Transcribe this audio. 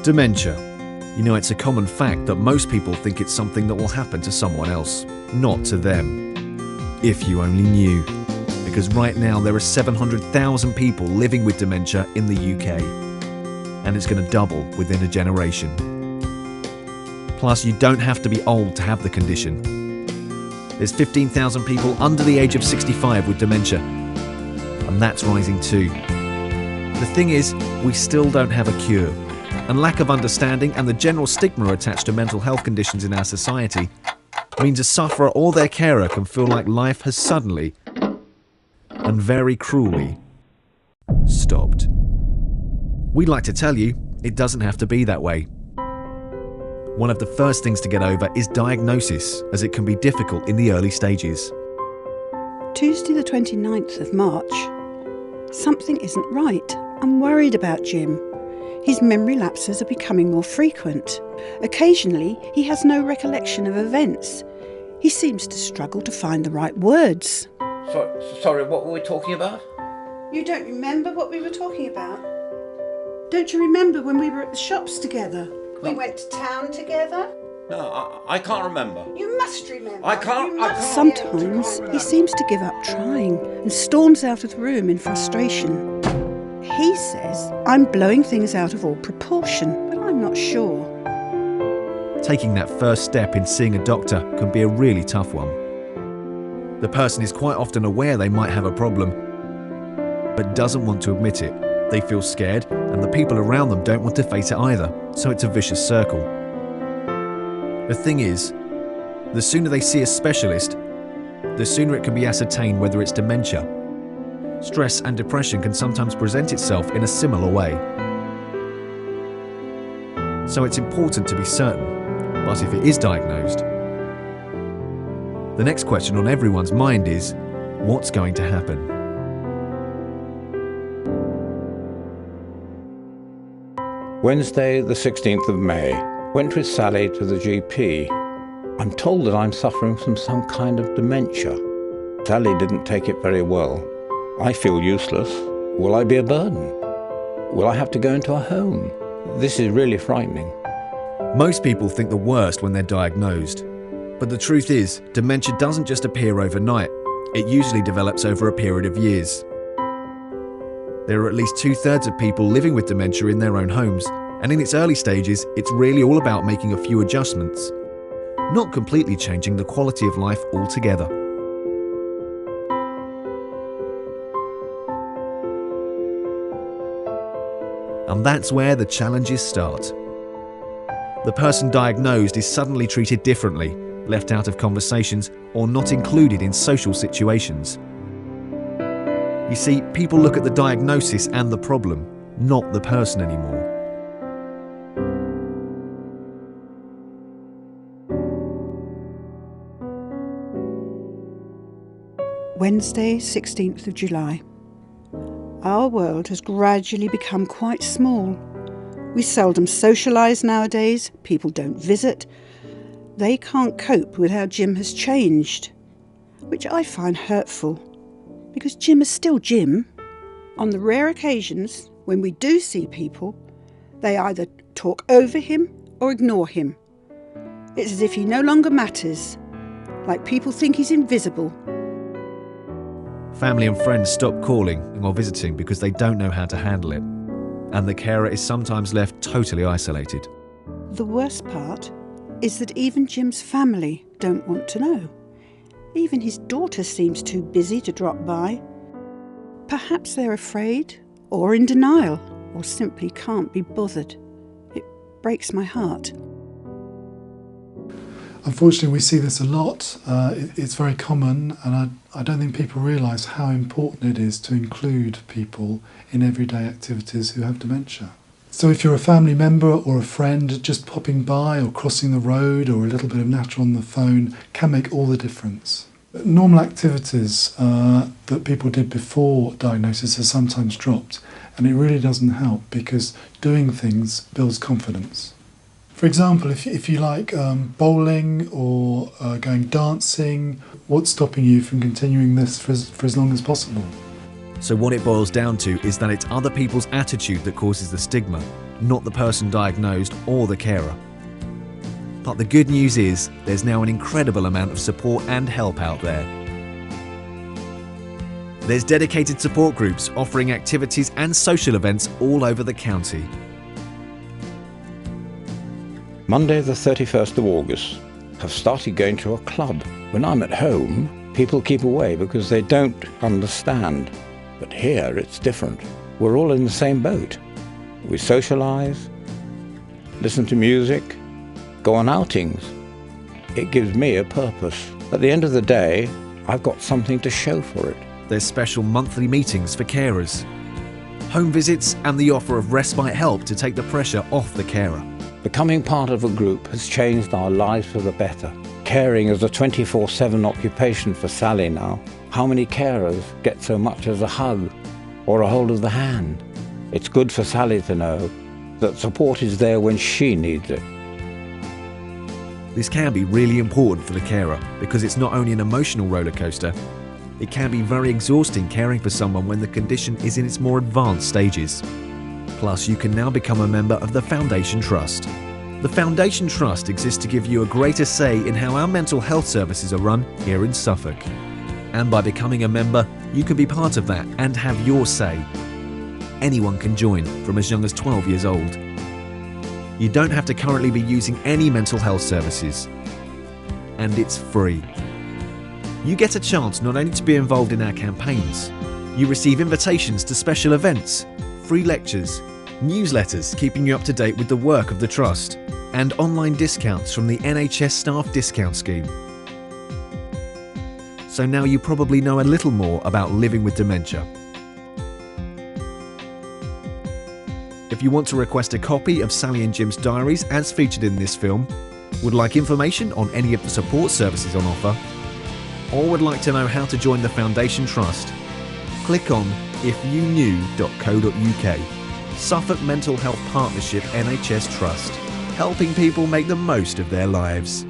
Dementia. You know, it's a common fact that most people think it's something that will happen to someone else, not to them. If you only knew. Because right now there are 700,000 people living with dementia in the UK. And it's going to double within a generation. Plus, you don't have to be old to have the condition. There's 15,000 people under the age of 65 with dementia. And that's rising too. The thing is, we still don't have a cure, and lack of understanding and the general stigma attached to mental health conditions in our society means a sufferer or their carer can feel like life has suddenly, and very cruelly, stopped. We'd like to tell you, it doesn't have to be that way. One of the first things to get over is diagnosis, as it can be difficult in the early stages. Tuesday the 29th of March. Something isn't right. I'm worried about Jim. His memory lapses are becoming more frequent. Occasionally, he has no recollection of events. He seems to struggle to find the right words. Sorry, what were we talking about? You don't remember what we were talking about? Don't you remember when we were at the shops together? No. We went to town together? No, I can't remember. You must remember. I can't. Sometimes he seems to give up trying and storms out of the room in frustration. He says I'm blowing things out of all proportion, but I'm not sure. Taking that first step in seeing a doctor can be a really tough one. The person is quite often aware they might have a problem, but doesn't want to admit it. They feel scared, and the people around them don't want to face it either, so it's a vicious circle. The thing is, the sooner they see a specialist, the sooner it can be ascertained whether it's dementia. Stress and depression can sometimes present itself in a similar way. So it's important to be certain, but if it is diagnosed, the next question on everyone's mind is, what's going to happen? Wednesday the 16th of May. Went with Sally to the GP. I'm told that I'm suffering from some kind of dementia. Sally didn't take it very well. I feel useless. Will I be a burden? Will I have to go into a home? This is really frightening. Most people think the worst when they're diagnosed. But the truth is, dementia doesn't just appear overnight. It usually develops over a period of years. There are at least 2/3 of people living with dementia in their own homes, and in its early stages, it's really all about making a few adjustments, not completely changing the quality of life altogether. And that's where the challenges start. The person diagnosed is suddenly treated differently, left out of conversations, or not included in social situations. You see, people look at the diagnosis and the problem, not the person anymore. Wednesday, 16th of July. Our world has gradually become quite small. We seldom socialise nowadays, people don't visit. They can't cope with how Jim has changed, which I find hurtful, because Jim is still Jim. On the rare occasions when we do see people, they either talk over him or ignore him. It's as if he no longer matters, like people think he's invisible. Family and friends stop calling or visiting because they don't know how to handle it, and the carer is sometimes left totally isolated. The worst part is that even Jim's family don't want to know. Even his daughter seems too busy to drop by. Perhaps they're afraid, or in denial, or simply can't be bothered. It breaks my heart. Unfortunately, we see this a lot. It's very common, and I don't think people realise how important it is to include people in everyday activities who have dementia. So if you're a family member or a friend, just popping by or crossing the road or a little bit of natter on the phone can make all the difference. Normal activities that people did before diagnosis are sometimes dropped, and it really doesn't help because doing things builds confidence. For example, if you like bowling or going dancing, what's stopping you from continuing this for as long as possible? So what it boils down to is that it's other people's attitude that causes the stigma, not the person diagnosed or the carer. But the good news is, there's now an incredible amount of support and help out there. There's dedicated support groups offering activities and social events all over the county. Monday the 31st of August. Have started going to a club. When I'm at home, people keep away because they don't understand. But here it's different. We're all in the same boat. We socialise, listen to music, go on outings. It gives me a purpose. At the end of the day, I've got something to show for it. There's special monthly meetings for carers, home visits and the offer of respite help to take the pressure off the carer. Becoming part of a group has changed our lives for the better. Caring is a 24/7 occupation for Sally now. How many carers get so much as a hug or a hold of the hand? It's good for Sally to know that support is there when she needs it. This can be really important for the carer because it's not only an emotional roller coaster, it can be very exhausting caring for someone when the condition is in its more advanced stages. Plus, you can now become a member of the Foundation Trust. The Foundation Trust exists to give you a greater say in how our mental health services are run here in Suffolk. And by becoming a member, you can be part of that and have your say. Anyone can join from as young as 12 years old. You don't have to currently be using any mental health services. And it's free. You get a chance not only to be involved in our campaigns, you receive invitations to special events, free lectures, newsletters keeping you up to date with the work of the Trust, and online discounts from the NHS Staff Discount Scheme. So now you probably know a little more about living with dementia. If you want to request a copy of Sally and Jim's diaries as featured in this film, would like information on any of the support services on offer, or would like to know how to join the Foundation Trust, click on ifyouknew.co.uk. Suffolk Mental Health Partnership NHS Trust, helping people make the most of their lives.